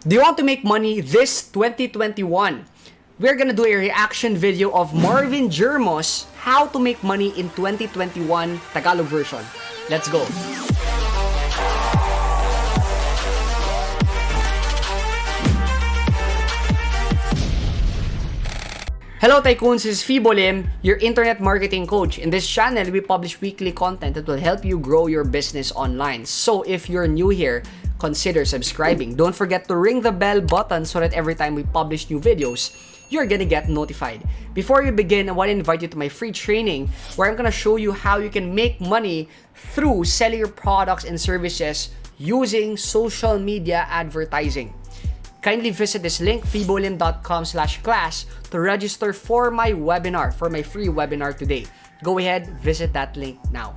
Do you want to make money this 2021? We're gonna do a reaction video of Marvin Germo's How to Make Money in 2021 Tagalog version. Let's go! Hello Tycoons, this is Fibo Lim, your internet marketing coach. In this channel, we publish weekly content that will help you grow your business online. So if you're new here, consider subscribing. Don't forget to ring the bell button so that every time we publish new videos, you're gonna get notified. Before we begin, I want to invite you to my free training where I'm gonna show you how you can make money through selling your products and services using social media advertising. Kindly visit this link, fibolim.com/class, to register for my webinar, for my free webinar today. Go ahead, visit that link now.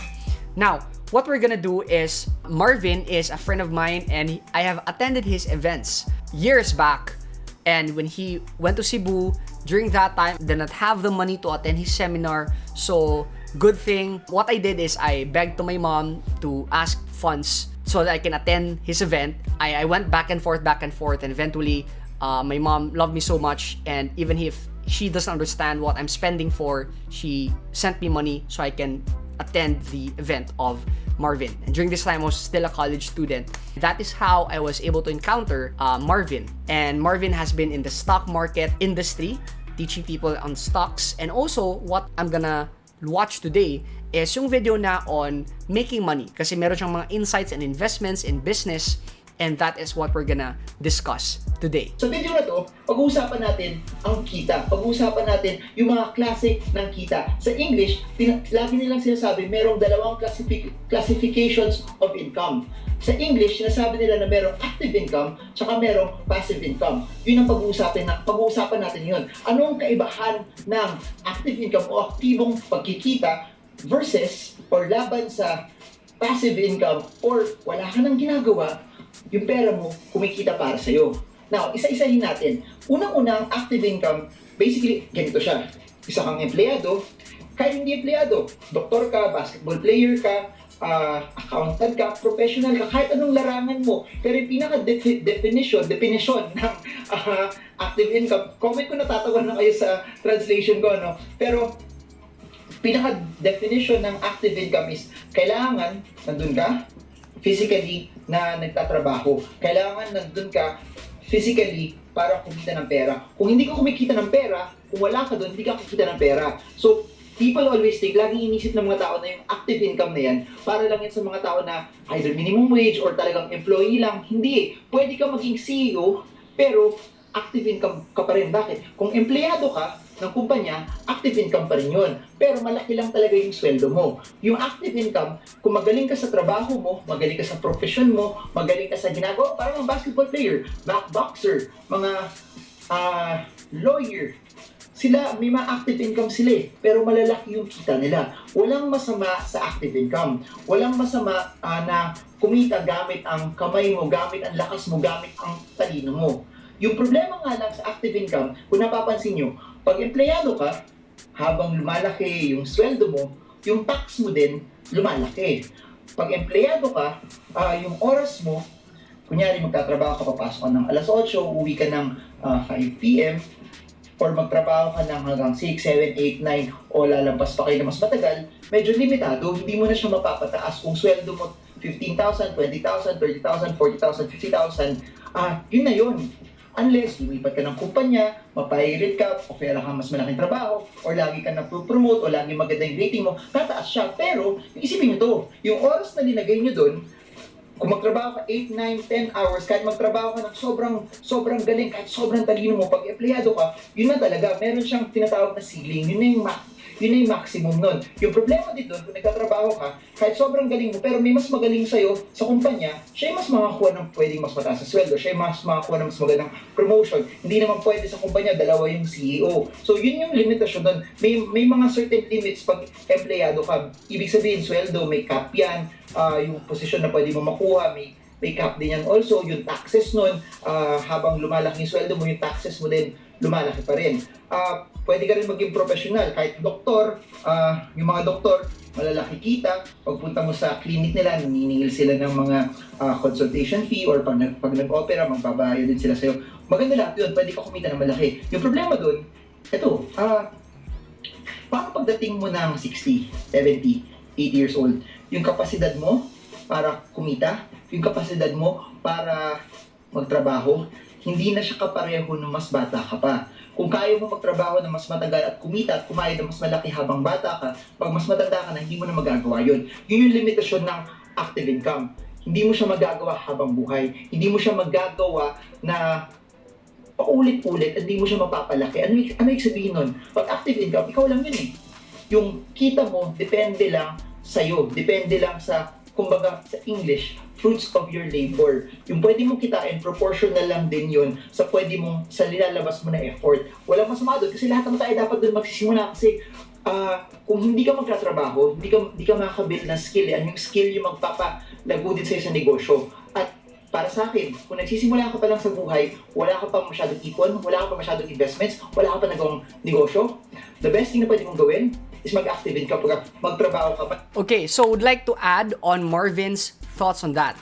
Now, what we're gonna do is, Marvin is a friend of mine and I have attended his events years back. And when he went to Cebu, during that time, did not have the money to attend his seminar. So, good thing, what I did is I begged to my mom to ask funds so that I can attend his event. I went back and forth, and eventually, my mom loved me so much, and even if she doesn't understand what I'm spending for, she sent me money so I can attend the event of Marvin. And during this time, I was still a college student. That is how I was able to encounter Marvin. And Marvin has been in the stock market industry, teaching people on stocks. And also, what I'm gonna watch today is yung video na on making money. Kasi meron siyang mga insights and investments in business. And that is what we're gonna discuss today. Sa video na to, pag-uusapan natin ang kita. Pag-uusapan natin yung mga klase ng kita. Sa English, lagi nilang sinasabi, merong dalawang classifications of income. Sa English, sinasabi nila na merong active income tsaka merong passive income. Yun ang pag-uusapan natin yun. Anong kaibahan ng active income o aktibong pagkikita versus or laban sa passive income or wala ka nang ginagawa, yung pera mo kumikita para sa'yo. Now, isa-isahin natin. Unang-unang active income, basically, ganito siya. Isa kang empleyado, kahit hindi empleyado, doktor ka, basketball player ka, accountant ka, professional ka, kahit anong larangan mo. Pero yung pinaka-definition ng active income, comment ko natatawa na kayo sa translation ko, no? Pero, pinaka-definition ng active income is, kailangan, nandun ka, physically na nagtatrabaho. Kailangan nandun ka physically para kumita ng pera. Kung hindi ka kumikita ng pera, kung wala ka doon, hindi ka kumita ng pera. So, people always think, laging inisip ng mga tao na yung active income na yan, para lang yan sa mga tao na either minimum wage or talagang employee lang. Hindi. Pwede ka maging CEO, pero active income ka pa rin. Bakit? Kung empleyado ka ng kumpanya, active income pa rin yun. Pero malaki lang talaga yung sweldo mo. Yung active income, kung magaling ka sa trabaho mo, magaling ka sa profession mo, magaling ka sa ginagawa, parang mga basketball player, boxer, mga lawyer, sila, may mga active income sila eh, pero malalaki yung kita nila. Walang masama sa active income. Walang masama na kumita gamit ang kamay mo, gamit ang lakas mo, gamit ang talino mo. Yung problema nga lang sa active income, kung napapansin nyo, pag empleyado ka, habang lumalaki yung sweldo mo, yung tax mo din lumalaki. Pag empleyado ka, yung oras mo, kunyari magtatrabaho ka, papasok ka ng alas 8, uwi ka ng 5 p.m., or magtrabaho ka ng hanggang 6, 7, 8, 9, o lalampas pa kayo na mas matagal, medyo limitado, hindi mo na siya mapapataas kung sweldo mo 15,000, 20,000, 30,000, 40,000, 50,000, yun na yun. Unless lumipat ka ng kumpanya, mapahirate ka, o kaya lang mas malaking trabaho, or lagi ka na-promote, o lagi maganda yung rating mo, tataas siya. Pero, isipin nyo to, yung oras na linagay nyo doon, kung magtrabaho ka 8, 9, 10 hours, kahit magtrabaho ka ng sobrang galing, kahit sobrang talino mo, pag empleyado ka, yun na talaga, meron siyang tinatawag na ceiling, yun na yung maximum nun. Yung problema dito, kung nagtatrabaho ka, kahit sobrang galing mo, pero may mas magaling sa'yo sa kumpanya, siya yung mas makakuha ng pwedeng mas mataas sa sweldo, siya yung mas makakuha ng mas magandang promotion. Hindi naman pwede sa kumpanya, dalawa yung CEO. So, yun yung limitasyon doon. May mga certain limits pag empleyado ka. Ibig sabihin, sweldo, may cap yan, yung posisyon na pwede mo makuha, may cap din yan also, yung taxes nun, habang lumalaki yung sweldo mo, yung taxes mo din lumalaki pa rin. Pwede ka rin maging professional, kahit doktor, yung mga doktor, malalaki kita, pagpunta mo sa clinic nila, naniningil sila ng mga consultation fee or pag nag-opera, magbabayad din sila sa'yo. Maganda lahat yun, pwede ka kumita ng malaki. Yung problema dun, ito, paano pagdating mo ng 60, 70, 80 years old, yung kapasidad mo para kumita, yung kapasidad mo para magtrabaho, hindi na siya kapareho nung mas bata ka pa. Kung kaya mo magtrabaho na mas matagal at kumita at kumayad na mas malaki habang bata ka, pag mas matanda ka na, hindi mo na magagawa yun. Yun yung limitasyon ng active income. Hindi mo siya magagawa habang buhay. Hindi mo siya magagawa na paulit-ulit at hindi mo siya mapapalaki. Ano yung sabihin nun? Pag active income, ikaw lang yun eh. Yung kita mo, depende lang sa'yo. Depende lang sa, kumbaga sa English, fruits of your labor. Yung pwede mong kitain, proportional lang din yun sa pwede mong, sa nilalabas mo na effort. Walang masama doon kasi lahat ng tayo dapat doon magsisimula kasi kung hindi ka magtatrabaho, hindi ka makakabuild ng skill. Yung skill yung magpapalago din sa'yo sa negosyo. At para sa akin, kung nagsisimula ka pa lang sa buhay, wala ka pa masyadong ipon, wala ka pa masyadong investments, wala ka pa nagawang negosyo, the best thing na pwede mong gawin is mag-active income, magtrabaho ka pa. Okay, so would like to add on Marvin's thoughts on that.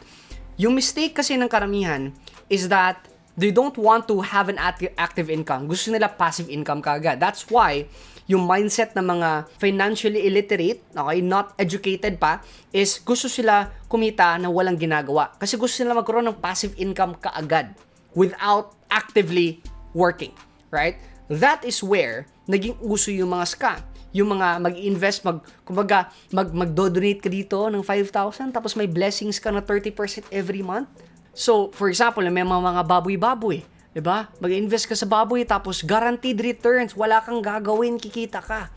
Yung mistake kasi ng karamihan is that they don't want to have an active income. Gusto nila passive income kaagad. That's why yung mindset ng mga financially illiterate, okay, not educated pa, is gusto sila kumita na walang ginagawa. Kasi gusto nila magkaroon ng passive income kaagad without actively working, right? That is where naging uso yung mga scam. Yung mga mag-invest, magdo-donate ka dito ng 5,000 tapos may blessings ka na 30% every month. So, for example, may mga baboy-baboy, 'di ba? Mag-invest ka sa baboy tapos guaranteed returns, wala kang gagawin, kikita ka.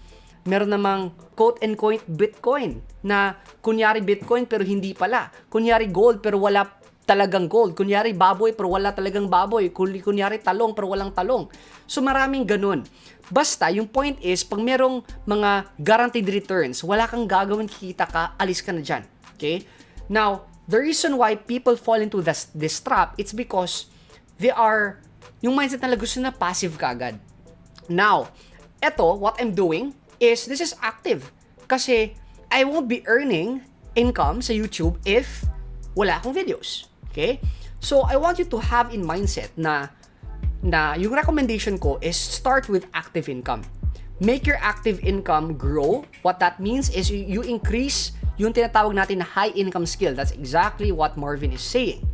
Meron namang quote-unquote Bitcoin na kunyari Bitcoin pero hindi pala. Kunyari gold pero wala talagang gold. Kunyari baboy pero wala talagang baboy. Kunyari talong pero walang talong. So maraming ganun. Basta, yung point is, pag merong mga guaranteed returns, wala kang gagawin, kikita ka, alis ka na dyan. Okay? Now, the reason why people fall into this trap, it's because yung mindset nila gusto na passive ka agad. Now, eto, what I'm doing is, this is active. Kasi, I won't be earning income sa YouTube if wala akong videos. Okay? So, I want you to have in mindset na yung recommendation ko is start with active income. Make your active income grow. What that means is you increase yung tinatawag natin na high income skill. That's exactly what Marvin is saying.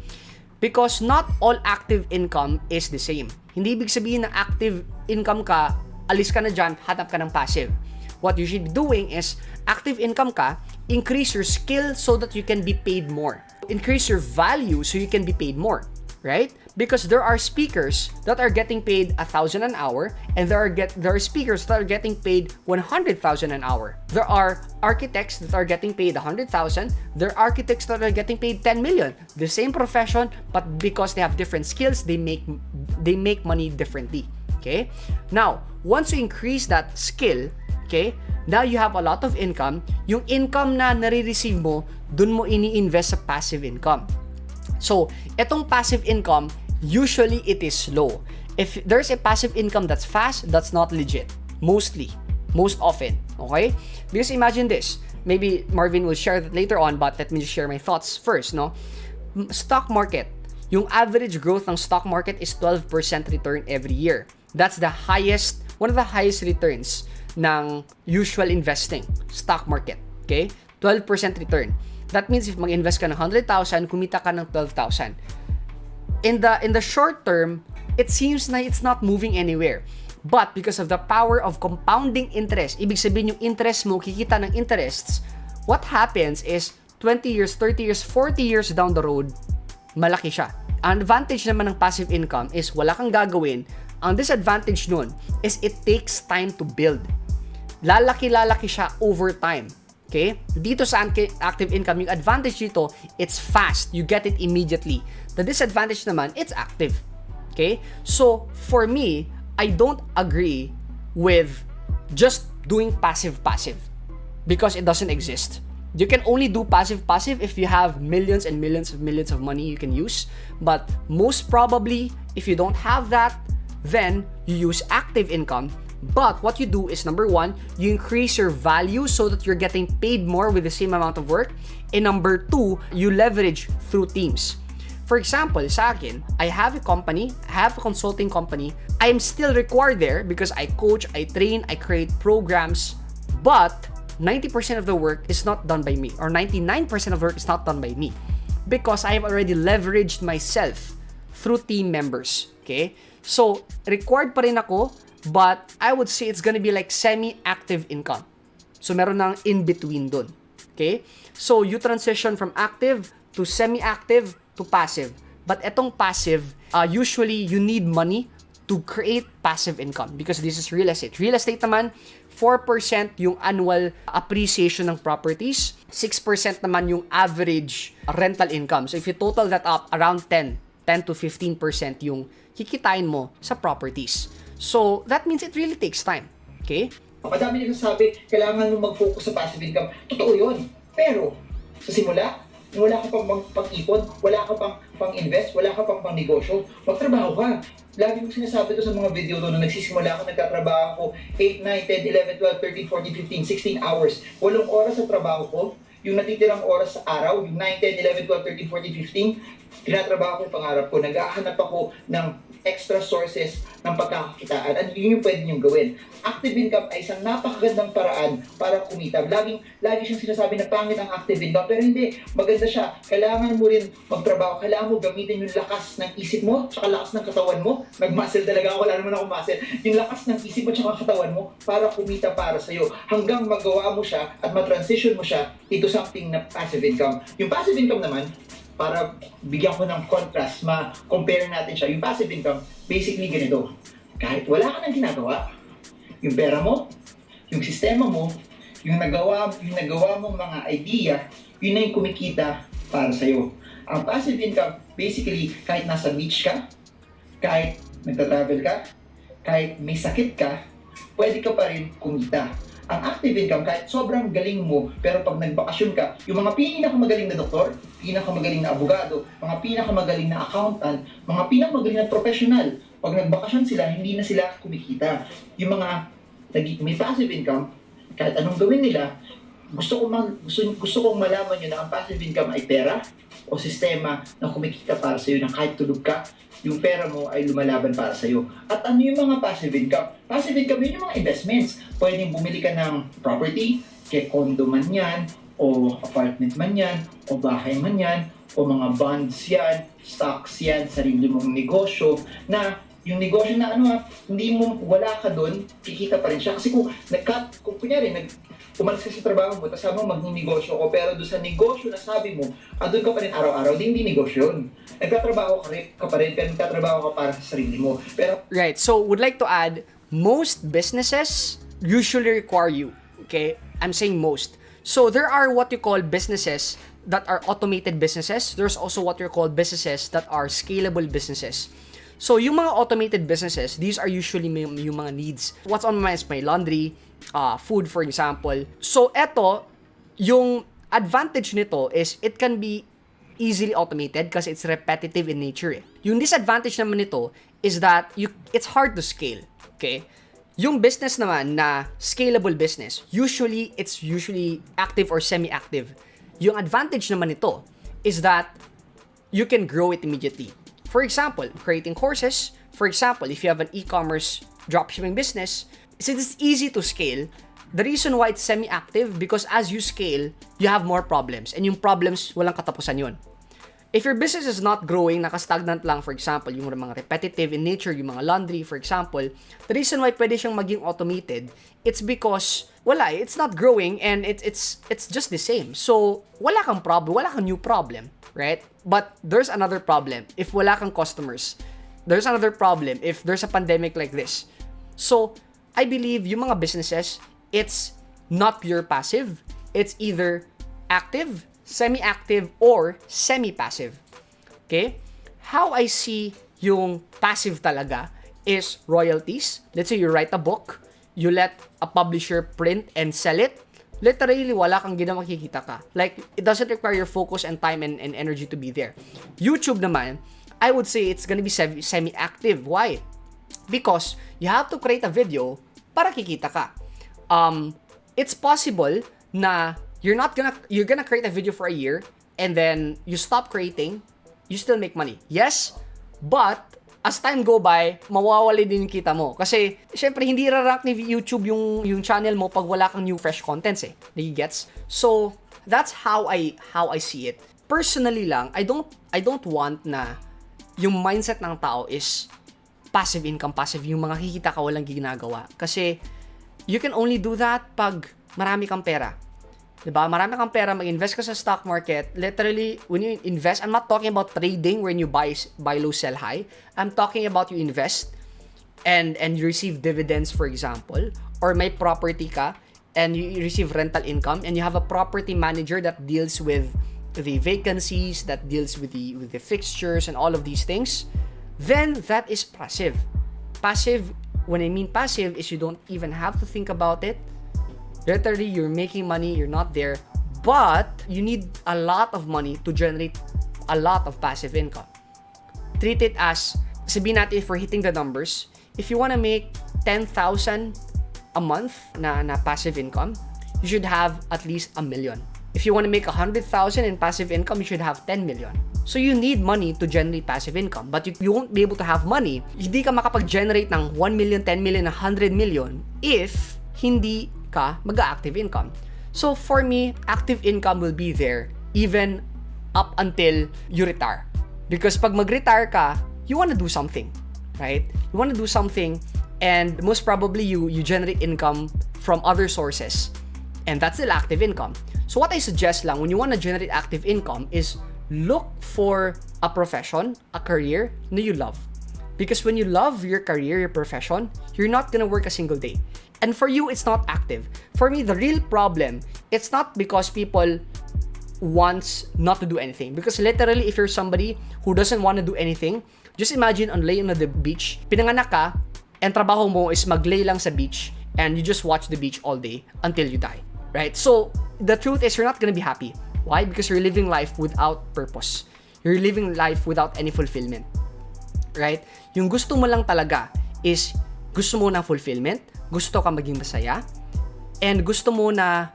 Because not all active income is the same. Hindi ibig sabihin na active income ka, alis ka na dyan, hanap ka ng passive. What you should be doing is active income ka, increase your skill so that you can be paid more. Increase your value so you can be paid more. Right? Because there are speakers that are getting paid 1,000 an hour and there are speakers that are getting paid 100,000 an hour. There are architects that are getting paid 100,000. There are architects that are getting paid 10 million. The same profession, but because they have different skills, they make money differently. Okay? Now, once you increase that skill, okay, now you have a lot of income. Yung income na nare-receive mo, dun mo ini-invest sa passive income. So, etong passive income, usually it is slow. If there's a passive income that's fast, that's not legit. Most often. Okay? Because imagine this. Maybe Marvin will share that later on, but let me just share my thoughts first, no? Stock market. Yung average growth ng stock market is 12% return every year. That's one of the highest returns ng usual investing, stock market. Okay? 12% return. That means if mag-invest ka ng 100,000, kumita ka ng 12,000. In the short term, it seems na it's not moving anywhere. But because of the power of compounding interest, ibig sabihin yung interest mo, kikita ng interests, what happens is 20 years, 30 years, 40 years down the road, malaki siya. Ang advantage naman ng passive income is wala kang gagawin. Ang disadvantage nun is it takes time to build. Lalaki siya over time. Okay? Dito sa active income, yung advantage dito, it's fast. You get it immediately. The disadvantage naman, it's active. Okay? So, for me, I don't agree with just doing passive because it doesn't exist. You can only do passive if you have millions and millions of money you can use. But most probably, if you don't have that, Then, you use active income. But what you do is, number one, you increase your value so that you're getting paid more with the same amount of work. And number two, you leverage through teams. For example, sa akin, I have a company, I have a consulting company. I am still required there because I coach, I train, I create programs. But 90% of the work is not done by me, or 99% of work is not done by me because I have already leveraged myself through team members. Okay? So, required pa rin ako, but I would say it's gonna be like semi-active income. So, meron ng in-between dun. Okay? So, you transition from active to semi-active to passive. But etong passive, usually you need money to create passive income because this is real estate. Real estate naman, 4% yung annual appreciation ng properties, 6% naman yung average rental income. So if you total that up, around 10 to 15% yung kikitain mo sa properties. So that means it really takes time. Okay? Madami nagsasabi, kailangan mo mag-focus sa passive income. Totoo yun. Pero, sa simula, wala ka pang pag-ipon, wala ka pang pang-invest, wala ka pang pang-negosyo, magtrabaho ka. Lagi kong sinasabi to sa mga video doon na nagsisimula ako, nagtatrabaho ako 8, 9, 10, 11, 12, 13, 14, 15, 16 hours. 8 oras sa trabaho ko, yung natitirang oras sa araw, yung 9, 10, 11, 12, 13, 14, 15, tinatrabaho ko yung pangarap ko, naghahanap ako ng extra sources ng pagkakakitaan at yun yung pwede niyong gawin. Active income ay isang napakagandang paraan para kumita. Lagi siyang sinasabi na pangit ang active income, pero hindi, maganda siya. Kailangan mo rin magtrabaho, kailangan mo gamitin yung lakas ng isip mo, tsaka lakas ng katawan mo. Nag-muscle talaga ako, wala naman ako muscle. Yung lakas ng isip mo tsaka katawan mo para kumita para sa'yo. Hanggang magawa mo siya at matransition mo siya into something na passive income. Yung passive income naman, para bigyan ko ng contrast, ma-compare natin siya. Yung passive income, basically ganito. Kahit wala ka nang ginagawa, yung pera mo, yung sistema mo, yung nagawa mong mga idea, yun na yung kumikita para sa'yo. Ang passive income, basically, kahit nasa beach ka, kahit nagta-travel ka, kahit may sakit ka, pwede ka pa rin kumita. Ang active income, kahit sobrang galing mo, pero pag nagbakasyon ka, yung mga pinakamagaling na doktor, pinakamagaling na abogado, mga pinakamagaling na accountant, mga pinakamagaling na professional, pag nagbakasyon sila, hindi na sila kumikita. Yung mga may passive income, kahit anong gawin nila, gusto kong malaman nyo na ang passive income ay pera o sistema na kumikita para sa'yo na kahit tulog ka, yung pera mo ay lumalaban para sa'yo. At ano yung mga passive income? Passive income yun yung mga investments. Pwedeng bumili ka ng property, kay condo man yan, o apartment man yan, o bahay man yan, o mga bonds yan, stocks yan, sarili mong negosyo, na yung negosyo na hindi mo, wala ka doon, kikita pa rin siya. Kasi kung kunyari, umalis ka sa trabaho mo, tapos sabi mo magninegosyo ko, pero doon sa negosyo na sabi mo, doon ka pa rin araw-araw, hindi negosyo yun. Nagtatrabaho ka pa rin, pero nagtatrabaho ka para sa sarili mo. Pero, right, so would like to add, most businesses usually require you. Okay? I'm saying most. So there are what you call businesses that are automated businesses. There's also what you call businesses that are scalable businesses. So yung mga automated businesses, these are usually yung mga needs. What's on my mind is my laundry, food for example. So eto, yung advantage nito is it can be easily automated kasi it's repetitive in nature. Yung disadvantage naman nito is that it's hard to scale. Okay? Yung business naman na scalable business, it's usually active or semi-active. Yung advantage naman nito is that you can grow it immediately. For example, creating courses. For example, if you have an e-commerce dropshipping business, since it's easy to scale, the reason why it's semi-active because as you scale, you have more problems. And yung problems, walang katapusan yun. If your business is not growing, naka-stagnant lang, for example, yung mga repetitive in nature, yung mga laundry, for example, the reason why pwede siyang maging automated, it's because, it's not growing and it's just the same. So, wala kang problem, wala kang new problem, right? But there's another problem if wala kang customers. There's another problem if there's a pandemic like this. So, I believe yung mga businesses, it's not pure passive. It's either active, semi-active, or semi-passive. Okay? How I see yung passive talaga is royalties. Let's say you write a book, you let a publisher print and sell it. Literally, wala kang makikita ka. Like, it doesn't require your focus and time and energy to be there. YouTube naman, I would say it's gonna be semi-active. Why? Because you have to create a video para kikita ka. It's possible na you're gonna create a video for a year and then you stop creating, you still make money. Yes, but as time go by, mawawali din yung kita mo. Kasi, syempre, hindi ra-rank ni YouTube yung channel mo pag wala kang new fresh contents eh. Gets? So, that's how I see it. Personally lang, I don't want na yung mindset ng tao is passive income, passive yung mga kikita ka walang ginagawa. Kasi, you can only do that pag marami kang pera. Diba? Marami kang pera, mag-invest ka sa stock market. Literally, when you invest, I'm not talking about trading when you buy low, sell high. I'm talking about you invest and you receive dividends, for example, or may property ka and you receive rental income and you have a property manager that deals with the vacancies, that deals with the fixtures and all of these things, then that is passive. Passive, when I mean passive, is you don't even have to think about it. Literally, you're making money, you're not there, but you need a lot of money to generate a lot of passive income. Treat it as, sabihin natin if we're hitting the numbers, if you want to make 10,000 a month na passive income, you should have at least 1 million. If you want to make 100,000 in passive income, you should have 10 million. So you need money to generate passive income, but you won't be able to have money. Hindi ka makapag-generate ng 1 million, 10 million, 100 million if hindi ka mag-active income. So for me, active income will be there even up until you retire. Because pag mag-retire ka, you want to do something, right? You want to do something and most probably you generate income from other sources. And that's still active income. So what I suggest lang when you want to generate active income is look for a profession, a career na you love. Because when you love your career, your profession, you're not gonna work a single day. And for you, it's not active. For me, the real problem, it's not because people wants not to do anything. Because literally, if you're somebody who doesn't want to do anything, just imagine on laying on the beach, pinanganak ka, and trabaho mo is maglay lang sa beach, and you just watch the beach all day until you die. Right? So, the truth is, you're not gonna be happy. Why? Because you're living life without purpose. You're living life without any fulfillment. Right? Yung gusto mo lang talaga is, gusto mo ng fulfillment, gusto ka maging masaya, and gusto mo na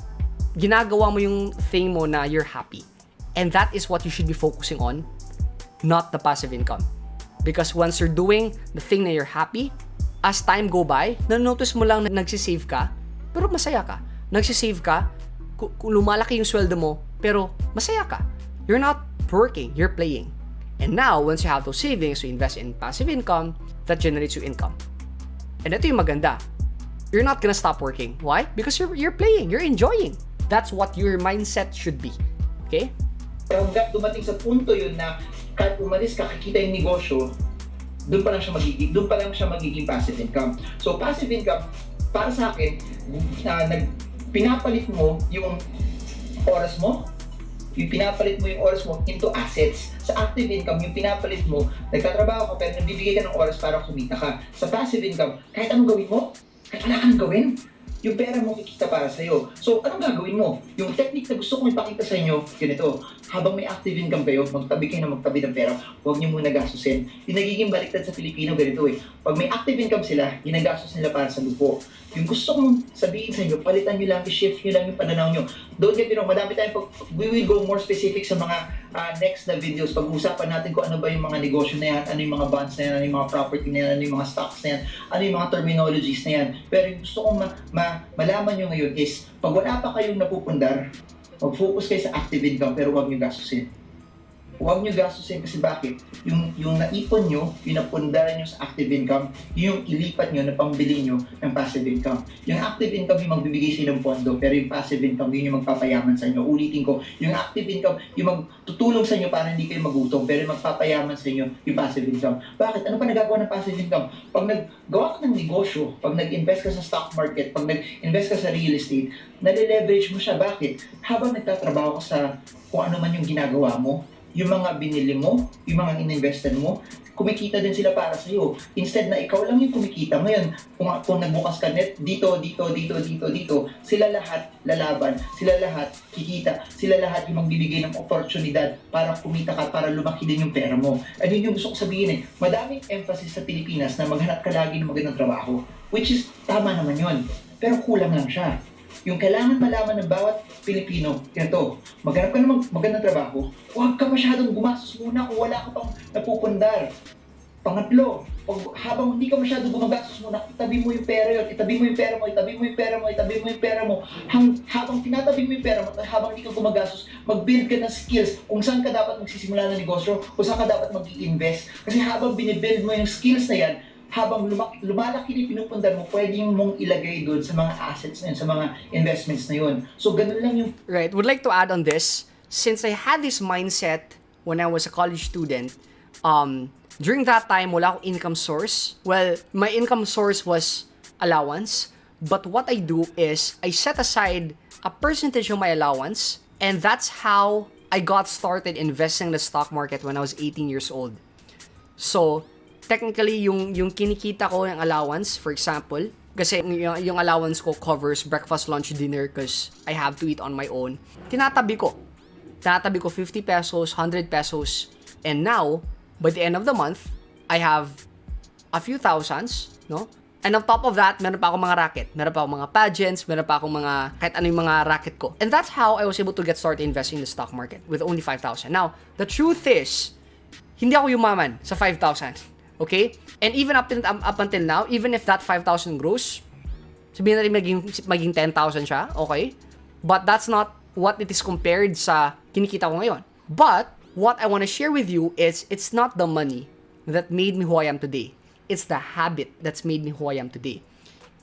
ginagawa mo yung thing mo na you're happy. And that is what you should be focusing on, not the passive income. Because once you're doing the thing na you're happy, as time go by, nanonotice mo lang na nagsisave ka, pero masaya ka. Nagsisave ka, lumalaki yung sweldo mo, pero masaya ka. You're not working, you're playing. And now, once you have those savings, you invest in passive income, that generates you income. And ito yung maganda. You're not gonna stop working. Why? Because you're playing, you're enjoying. That's what your mindset should be. Okay? Pero hanggang dumating sa punto yun na kahit umalis ka, kikita yung negosyo, doon pa lang siya magiging passive income. So passive income, para sa akin, pinapalit mo yung oras mo, yung oras mo into assets. Sa active income, yung pinapalit mo, nagtatrabaho ka pero nagbibigay ka ng oras para kumita ka. Sa passive income, kahit anong gawin mo, kahit wala kang gawin, yung pera mo kikita para sa'yo. So, anong gagawin mo? Yung technique na gusto kong ipakita sa inyo, ganito, habang may active income kayo, magtabi kayo ng pera, huwag nyo muna gastusin. Yung nagiging baliktad sa Pilipino, ganito eh. Pag may active income sila, ginagastos nila para sa lupo. Yung gusto kong sabihin sa inyo, palitan nyo lang, i-shift nyo lang yung pananaw nyo. Don't get me wrong, madami tayong we will go more specific sa mga next na videos. Pag-usapan natin kung ano ba yung mga negosyo na yan, ano yung mga bonds na yan, ano yung mga property na yan, ano yung mga stocks na yan, ano yung mga terminologies na yan. Pero yung gusto kong malaman nyo ngayon is, pag wala pa kayong napupundar, mag-focus kayo sa active income pero huwag nyo gastusin. Huwag nyo gastusin kasi bakit? Yung naipon nyo, yung napundaran nyo sa active income, yung ilipat nyo na pambili nyo ng passive income. Yung active income yung magbibigay sa inyo ng pondo, pero yung passive income yun yung magpapayaman sa inyo. Ulitin ko, yung active income yung magtutulong sa inyo para hindi kayo magutom, pero yung magpapayaman sa inyo yung passive income. Bakit? Ano pa nagagawa ng passive income? Pag naggawa ka ng negosyo, pag nag-invest ka sa stock market, pag nag-invest ka sa real estate, nare-leverage mo siya. Bakit? Habang nagtatrabaho ka sa kung ano man yung ginagawa mo, yung mga binili mo, yung mga ininvestan mo, kumikita din sila para sa'yo. Instead na ikaw lang yung kumikita, ngayon, kung nagbukas ka net, dito, sila lahat lalaban, sila lahat kikita, sila lahat yung magbibigay ng oportunidad para kumita ka, para lumaki din yung pera mo. At yun yung gusto ko sabihin madaming emphasis sa Pilipinas na maghanap ka lagi ng magandang trabaho, which is tama naman yun, pero kulang lang siya. Yung kailangan malaman ng bawat Pilipino, ganito, maghanap ka ng magandang trabaho, huwag ka masyadong gumastos muna kung wala ka pang napupundar. Pangatlo, habang hindi ka masyadong gumagastos muna, itabi mo yung pera yun, itabi mo yung pera mo, itabi mo yung pera mo, itabi mo yung pera mo. Habang tinatabi mo yung pera mo, habang hindi ka gumagastos, mag-build ka ng skills kung saan ka dapat magsisimula ng negosyo, kung saan ka dapat mag-i-invest. Kasi habang binibuild mo yung skills na yan, habang lumalaki yung pinupundar mo, pwede yung mong ilagay doon sa mga assets na yun, sa mga investments na yun. So, ganun lang yung... Right. Would like to add on this, since I had this mindset when I was a college student, during that time, wala akong income source. Well, my income source was allowance. But what I do is, I set aside a percentage of my allowance, and that's how I got started investing in the stock market when I was 18 years old. So, technically, yung kinikita ko ng allowance, for example, kasi yung allowance ko covers breakfast, lunch, dinner because I have to eat on my own. Tinatabi ko 50 pesos, 100 pesos. And now, by the end of the month, I have a few thousands, no? And on top of that, meron pa akong mga racket. Meron pa akong mga pageants, meron pa akong mga, kahit ano yung mga racket ko. And that's how I was able to get started investing in the stock market with only 5,000. Now, the truth is, hindi ako yumaman sa 5,000. Okay? And even up until now, even if that 5,000 grows, sabihin natin maging 10,000 siya, okay? But that's not what it is compared sa kinikita ko ngayon. But, what I want to share with you is, it's not the money that made me who I am today. It's the habit that's made me who I am today.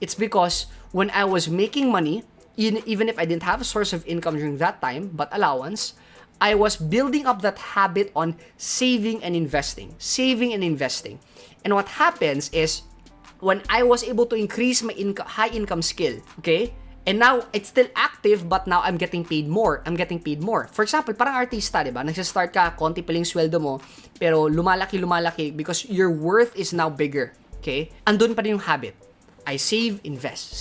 It's because when I was making money, even if I didn't have a source of income during that time, but allowance, I was building up that habit on saving and investing. And what happens is, when I was able to increase my high income skill, okay? And now, it's still active, but now I'm getting paid more. For example, parang artista, diba? Nagsistart ka, konti pa lang sweldo mo, pero lumalaki because your worth is now bigger, okay? Andun pa rin yung habit. I save, invest.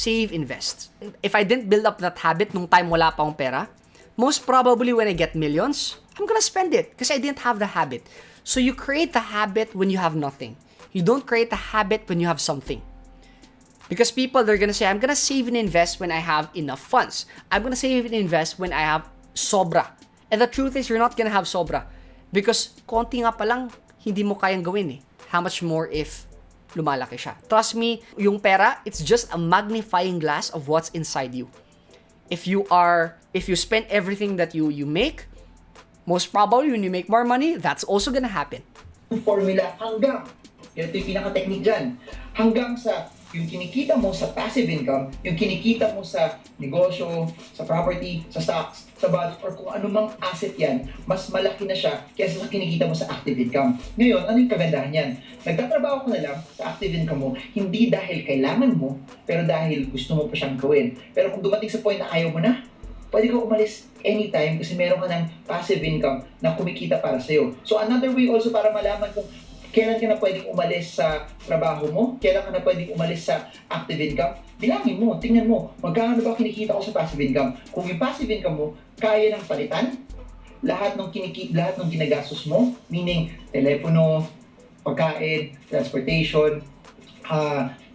If I didn't build up that habit nung time wala pa akong pera, most probably when I get millions, I'm gonna spend it because I didn't have the habit. So you create the habit when you have nothing. You don't create the habit when you have something. Because people, they're gonna say, I'm gonna save and invest when I have enough funds. I'm gonna save and invest when I have sobra. And the truth is, you're not gonna have sobra. Because konti nga palang, hindi mo kayang gawin eh. How much more if lumalaki siya? Trust me, yung pera, it's just a magnifying glass of what's inside you. If you spend everything that you make, most probably when you make more money, that's also gonna happen. Formula hanggang, ito yung pinaka-technique dyan, hanggang sa yung kinikita mo sa passive income, yung kinikita mo sa negosyo, sa property, sa stocks, sa bonds, or kung anumang asset yan, mas malaki na siya kaysa sa kinikita mo sa active income. Ngayon, ano yung kagandahan yan? Nagtatrabaho ka na lang sa active income mo, hindi dahil kailangan mo, pero dahil gusto mo pa siyang gawin. Pero kung dumating sa point na ayaw mo na, pwede ka umalis anytime kasi meron ka ng passive income na kumikita para sa'yo. So another way also para malaman kung kailan ka na pwedeng umalis sa trabaho mo, kailan ka na pwedeng umalis sa active income, bilangin mo, tingnan mo, magkano ba kinikita ko sa passive income. Kung yung passive income mo, kaya ng palitan, lahat ng ginagastos mo, meaning telepono, pagkain, transportation,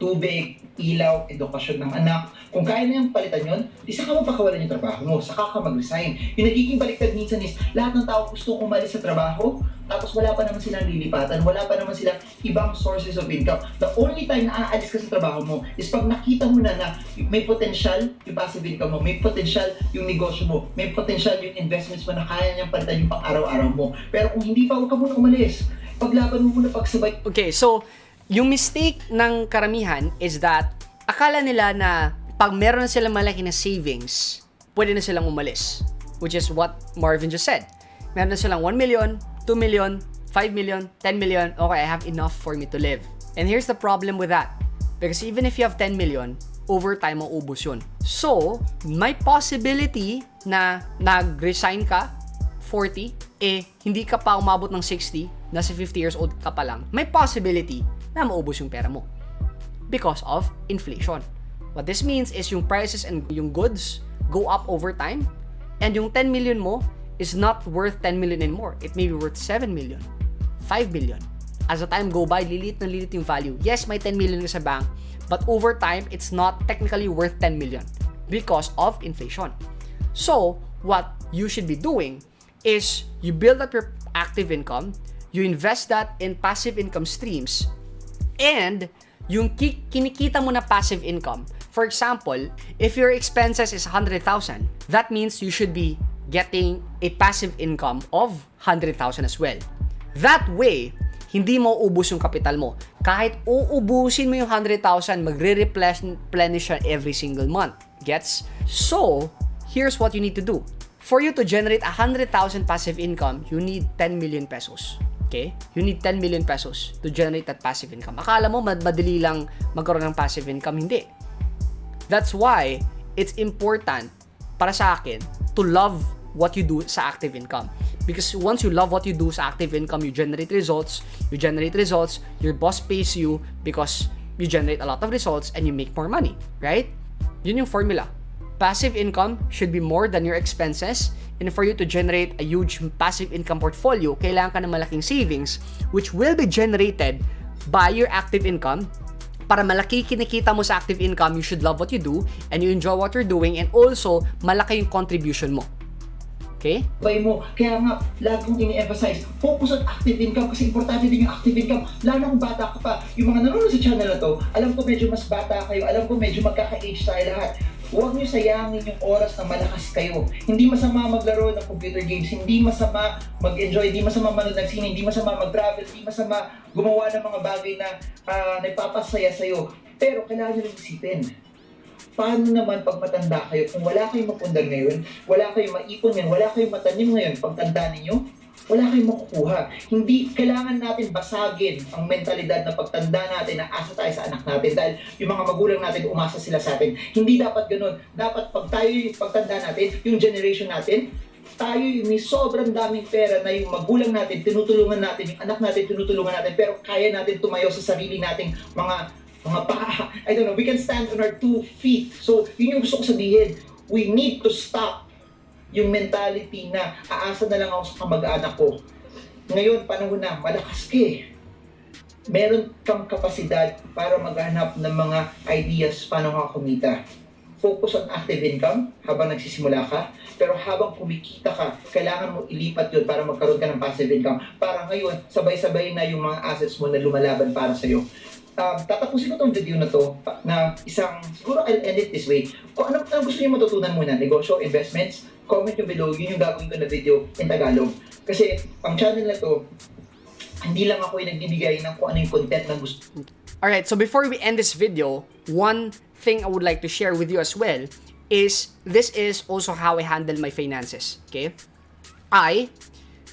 tubig, ilaw, edukasyon ng anak. Kung kaya na yung palitan yun, di saka mapakawalan yung trabaho mo, saka ka mag-resign. Yung nagiging baliktad minsan is, lahat ng tao gusto umalis sa trabaho, tapos wala pa naman silang lilipatan, wala pa naman silang ibang sources of income. The only time na aalis ka sa trabaho mo is pag nakita mo na may potential yung passive income mo, may potential yung negosyo mo, may potential yung investments mo na kaya niyang palitan yung pang-araw-araw mo. Pero kung hindi pa, huwag ka muna umalis. Paglaban mo muna pagsabay. Okay, so, yung mistake ng karamihan is that akala nila na pag meron na silang malaki na savings, pwede na silang umalis. Which is what Marvin just said. Meron na silang 1 million, 2 million, 5 million, 10 million, okay, I have enough for me to live. And here's the problem with that. Because even if you have 10 million, over time, mauubos yun. So, may possibility na nag-resign ka, 40, hindi ka pa umabot ng 60, nasa 50 years old ka pa lang, may possibility na maubos yung pera mo because of inflation. What this means is yung prices and yung goods go up over time, and yung 10 million mo is not worth 10 million anymore. It may be worth 7 million, 5 million. As the time go by, lilit na lilit yung value. Yes, may 10 million ka sa bank, but over time, it's not technically worth 10 million because of inflation. So, what you should be doing is you build up your active income, you invest that in passive income streams, and yung kinikita mo na passive income. For example, if your expenses is 100,000, that means you should be getting a passive income of 100,000 as well. That way, hindi mo ubus yung kapital mo. Kahit uubusin mo yung 100,000, magre-replenish siya every single month. Gets? So, here's what you need to do. For you to generate 100,000 passive income, you need 10 million pesos. Okay? You need 10 million pesos to generate that passive income. Akala mo madali lang magkaroon ng passive income? Hindi. That's why it's important para sa akin to love what you do sa active income. Because once you love what you do sa active income, you generate results, your boss pays you because you generate a lot of results and you make more money, right? Yun yung formula. Passive income should be more than your expenses, and for you to generate a huge passive income portfolio, kailangan ka ng malaking savings which will be generated by your active income. Para malaki kinikita mo sa active income, you should love what you do and you enjoy what you're doing, and also malaki yung contribution mo. Okay? Kaya nga, lagi kong ini-emphasize, focus on active income kasi importante din yung active income. Lalo kung bata ka pa. Yung mga nanonood sa channel na to, alam ko medyo mas bata kayo, alam ko medyo magkaka-age tayo lahat. Huwag nyo sayangin yung oras na malakas kayo. Hindi masama maglaro ng computer games, hindi masama mag-enjoy, hindi masama manood ng sine, hindi masama mag-travel, hindi masama gumawa ng mga bagay na nagpapasaya sa'yo. Pero kailangan nyo rin isipin, paano naman pag matanda kayo, kung wala kayong mapundang ngayon, wala kayong maipon ngayon, wala kayong matanim ngayon, pagtanda ninyo, wala kayong makukuha. Hindi kailangan natin basagin ang mentalidad na pagtanda natin na asa tayo sa anak natin dahil yung mga magulang natin umasa sila sa atin. Hindi dapat ganun. Dapat pag tayo yung pagtanda natin, yung generation natin, tayo yung may sobrang daming pera na yung magulang natin, tinutulungan natin, yung anak natin, tinutulungan natin, pero kaya natin tumayo sa sarili nating mga paa. I don't know, we can stand on our 2 feet. So, yun yung gusto ko sabihin. We need to stop yung mentality na aasa na lang ako sa kamag-anak ko. Ngayon, panahon na, malakas ka eh. Meron kang kapasidad para maghanap ng mga ideas paano ka kumita. Focus on active income habang nagsisimula ka, pero habang kumikita ka, kailangan mo ilipat yun para magkaroon ka ng passive income. Para ngayon, sabay-sabay na yung mga assets mo na lumalaban para sa'yo. Tatapusin ko tong video na to na isang, siguro I'll end it this way. Kung ano gusto niyo matutunan muna, negosyo, investments, comment nyo below, yun yung gagawin ko na video in Tagalog. Kasi ang channel na to, hindi lang ako yung nagbibigay ng kung ano yung content na gusto. Alright, so before we end this video, one thing I would like to share with you as well is this is also how I handle my finances. Okay? I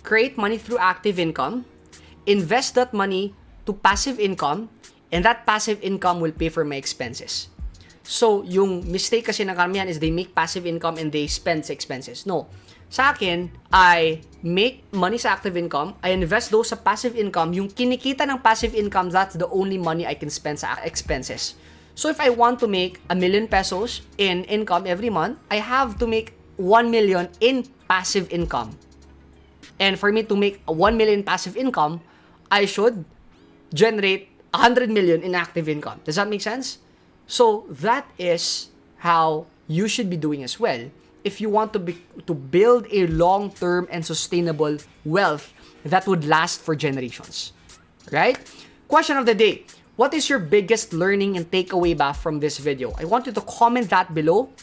create money through active income, invest that money to passive income, and that passive income will pay for my expenses. So, yung mistake kasi ng karamihan is they make passive income and they spend sa expenses. No. Sa akin, I make money sa active income, I invest those sa passive income. Yung kinikita ng passive income, that's the only money I can spend sa expenses. So, if I want to make 1 million pesos in income every month, I have to make 1 million in passive income. And for me to make 1 million passive income, I should generate 100 million in active income. Does that make sense? So that is how you should be doing as well if you want to build a long-term and sustainable wealth that would last for generations. Right? Question of the day. What is your biggest learning and takeaway ba from this video? I want you to comment that below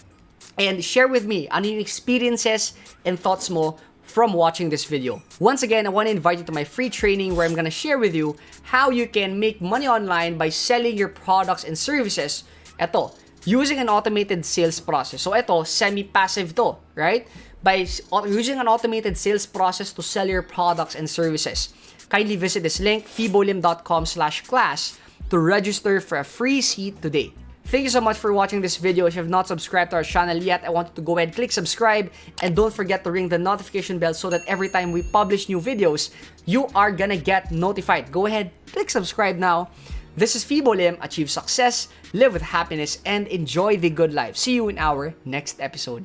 and share with me ano yung experiences and thoughts mo from watching this video. Once again, I want to invite you to my free training where I'm going to share with you how you can make money online by selling your products and services. Ito, using an automated sales process. So ito, semi-passive to, right? By using an automated sales process to sell your products and services. Kindly visit this link, fibolim.com/class to register for a free seat today. Thank you so much for watching this video. If you have not subscribed to our channel yet, I want you to go ahead, click subscribe, and don't forget to ring the notification bell so that every time we publish new videos, you are gonna get notified. Go ahead, click subscribe now. This is Fibo Lim. Achieve success, live with happiness, and enjoy the good life. See you in our next episode.